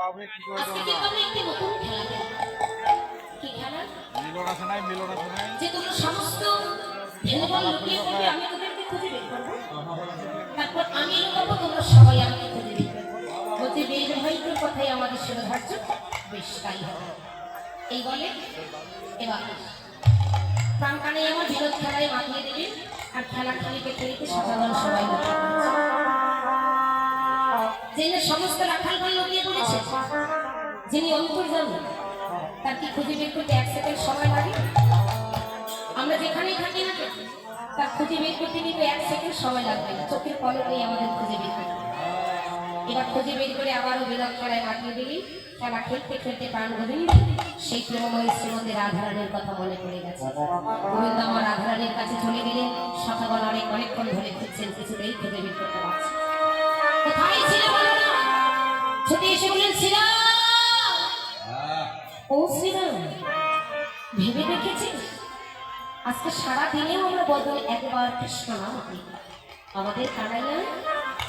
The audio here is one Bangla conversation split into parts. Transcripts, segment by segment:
আজকে কিন্তু আমরা একটি নতুন খেলা খেলব। কি খেলা? যে তোমরা সমস্ত ভেলবল লুকিয়ে পড়বে, আমি তোদেরকে খুঁজে বের করবো। তারপর আমি লুকাবো, তোমরা সবাই আমাকে খুঁজে বের করবো। বলতে বের হয়তো কথাই আমাদের শিরোধার্য, বেশ তাই হবে। এই বলে এবার প্রাণকানে আমার বিরোধ খেলায় মাতিয়ে দেবে। আর খেলা খেলিতে খেলিতে সাধারণ সবাই লুকিয়ে পড়েছে। যিনি সমস্ত রাখালগণ লুকিয়ে পড়েছে, যিনি অন্তর্যামী, তার কি খুঁজে বের করতে 1 সেকেন্ড সময় লাগে? আমরা যেখানেই থাকি না কেন, তার খুঁজে বের করতে কিন্তু 1 সেকেন্ড সময় লাগবে না। চোখের পলকেই আমাদের খুঁজে বের করতে। এবার খুঁজে বের করে আবারও বিরোধ খেলায় মাতিয়ে দিলি। খেলা খেলতে খেলতে প্রাণ গোবিন্দ সেই প্রেমময়ী শ্রীমতী রাধারানীর কথা মনে পড়ে গেছে। গোবিন্দ আমার রাধারানীর কাছে চলে গেলেন। সকাল অনেকক্ষণ ধরে খুঁজছেন, কিছুতেই খুঁজে বের করতে পারছে। কোথায় ছিল বলো না? ছুটে এসে বললেন, শ্রীরাম, ও শ্রীরাম, ভেবে দেখেছি আজকে সারা দিনেও আমরা বদল একবার কৃষ্ণ নাম করি। আমাদের কানাইয়া,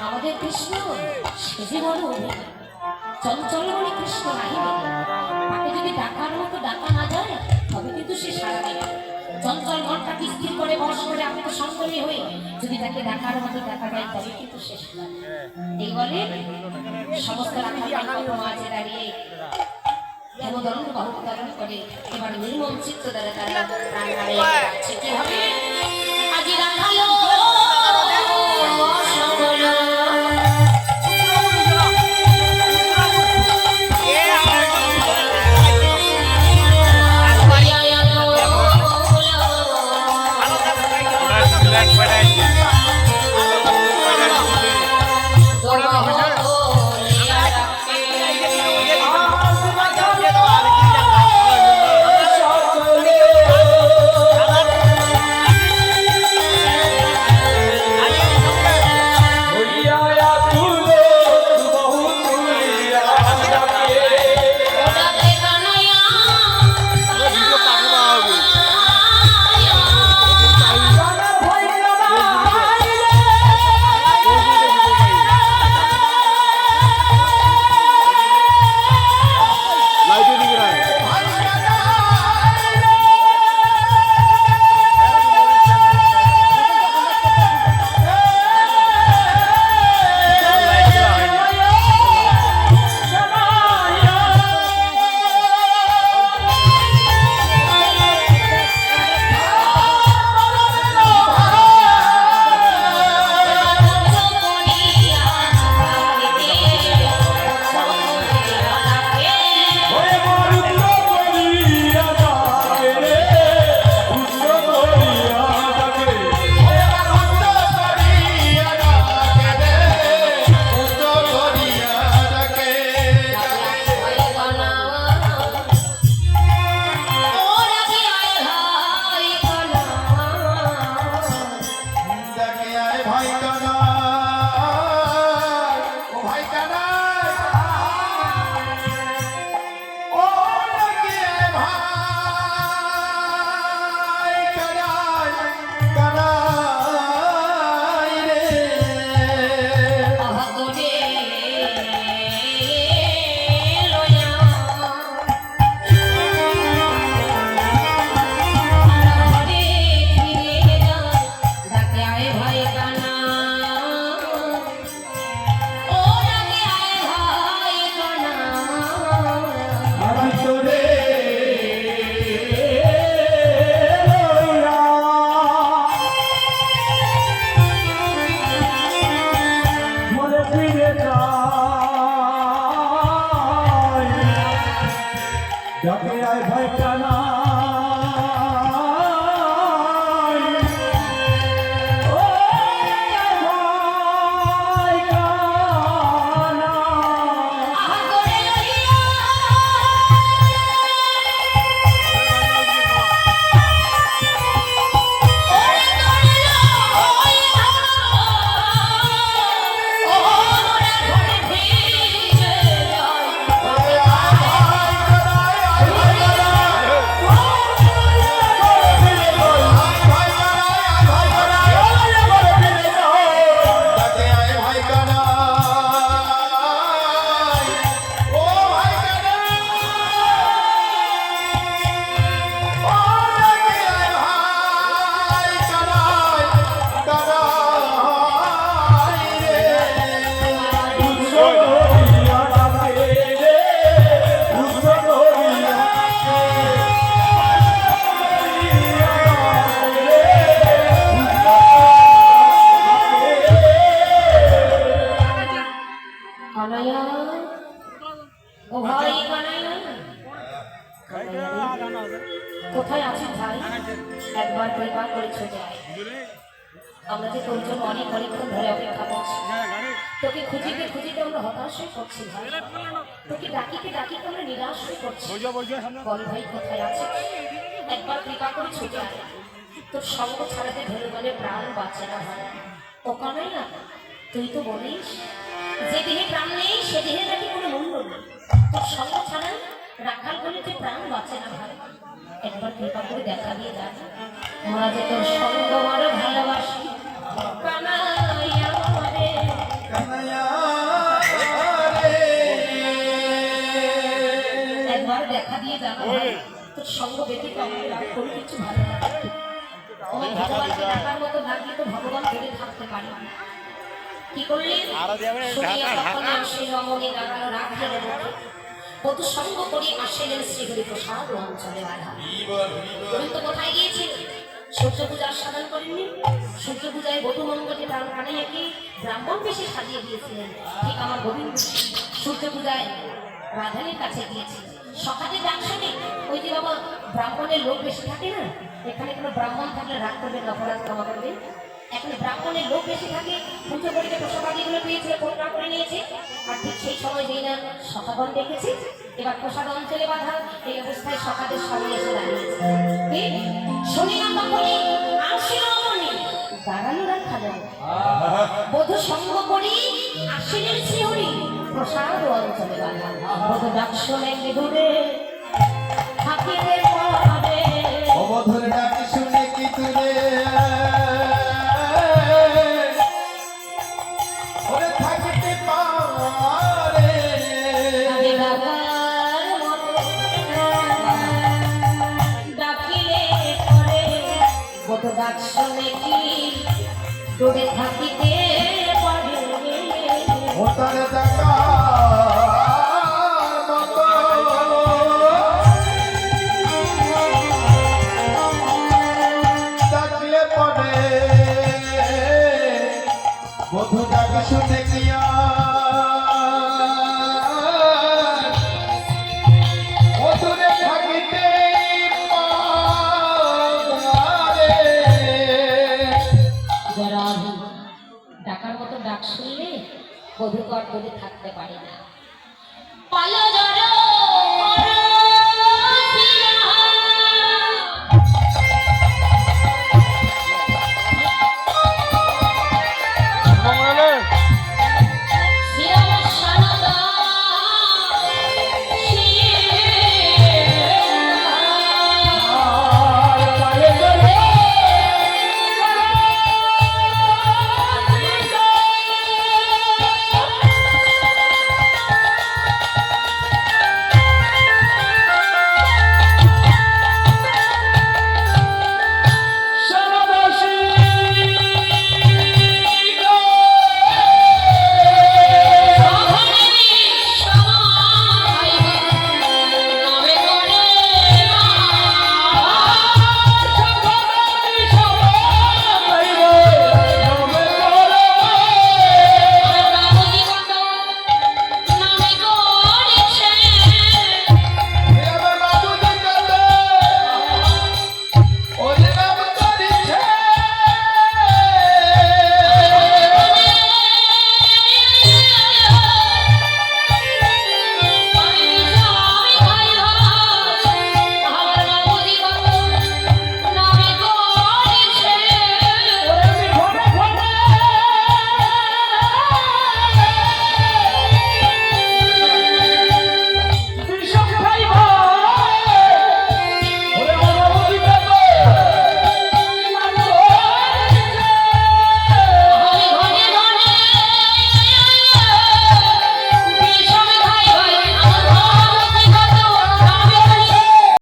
আমাদের কৃষ্ণ সেজে বড় চঞ্চল বলে কৃষ্ণ নাহি বেগে। তাকে যদি ডাকার মতো ডাকা না যায়, তবে কিন্তু সে সারা দেবে। চঞ্চল মনটাকে স্থির করে বশ করে আমি তো সংগ্রামী হই, যদি তাকে ডাকার মতো ডাকা যায়, তবে কিন্তু শেষ না। এই বলে সমস্ত রাখাল মাঝে দাঁড়িয়ে হেমদণ্ড বাহু ধারণ করে এবার নির্মম চিত্ত দ্বারা তারা প্রাণ হারিয়েছে। কি হবে? আজি রাখালো ও ভাই কানাইয়া, কোথায় আছিস ভাই? একবার কৃপা করে ছুটে আয়। আমরা যে তোর জন্য অনেকক্ষণ ধরে অপেক্ষা করছি, তোকে খুঁজিতে খুঁজিতে আমরা হতাশ হয়ে পড়ছি ভাই। তোকে ডাকিতে ডাকিতে আমরা নিরাশ হয়ে পড়ছি। বল ভাই কোথায় আছিস? একবার কৃপা করে ছুটে আয়। তোর সঙ্গ ছাড়াতে ধরে বলে প্রাণ বাঁচে না ভাই। ও কানাইয়া, তুই তো বলিস যে দেহে প্রাণ নেই সে দেহে নাকি কোনো মূল্য নেই। তোর সঙ্গ ছাড়া রাখাল বলে যে প্রাণ বাঁচে না ভাই। একবার কৃপা করে দেখা দিয়ে যা, আমরা যে তোর সঙ্গ আরো ভালোবাসি। কানাইয়া রে, একবার দেখা দিয়ে যা ভাই। তোর সঙ্গ ব্যতীত আমাদের আর কোনো কিছু ভালো লাগে না। আমার ভগবানকে ডাকার মতো লাগলে তো ভগবান বেঁধে থাকতে পারে না। কি করলেন? শুনিয়া তখন আসে রমণী দাঁড়ালো রাখিলেন মুখে। কত সঙ্গ করে আসিলেন শ্রীহরি প্রসাদ অঞ্চলে বাধা। তুমি তো কোথায় গিয়েছিলেন? সূর্য পূজা সাধন করেননি? সূর্য পূজায় বধূমঙ্গলে প্রাণ কানাইয়াকে ব্রাহ্মণ বেশে সাজিয়ে দিয়েছিলেন। ঠিক আমার গোবিন্দ সূর্য পূজায় রাধানের কাছে গিয়েছিলেন। সকালে ডাক শুনে ওই যে বাবা ব্রাহ্মণের লোক বেশি থাকে না, এখানে কোনো ব্রাহ্মণ থাকলে রাগ করবেন, অপরাধ ক্ষমা করবেন। এখানে ব্রাহ্মণের লোক বেশি থাকে, পুজো করিতে প্রসাদাদিগুলো পেয়েছিল, পরিণাম করে নিয়েছে। আর ঠিক সেই সময় যেই না সখাগণ দেখেছে, এবার প্রসাদ অঞ্চলে বাধা, এই অবস্থায় সখাদের সামনে এসে দাঁড়িয়েছে। শুনিলাম তখনই আসিল রমণী, দাঁড়ালো রাখালেন। বধূ সঙ্গ করি আসিলেন শ্রীহরি প্রসাদ অঞ্চলে বাধা। বধূ ডাক শোনেন দূরে থাকিতে পারে, অবধূর ডাক শুনে কি তুলে ওরে থাকিতে পারে। ডাকিলে পরে বধূ ডাক শোনে কি দূরে থাকিতে পারে। ওতার ডাকার মতো ডাকলে পরে বধূ ডাক শুনে গিয়া ওদূরে থাকিতে পারে। যারা ডাকার মতো ডাক শুনলে বধূ আর দূরে থাকতে পারে না।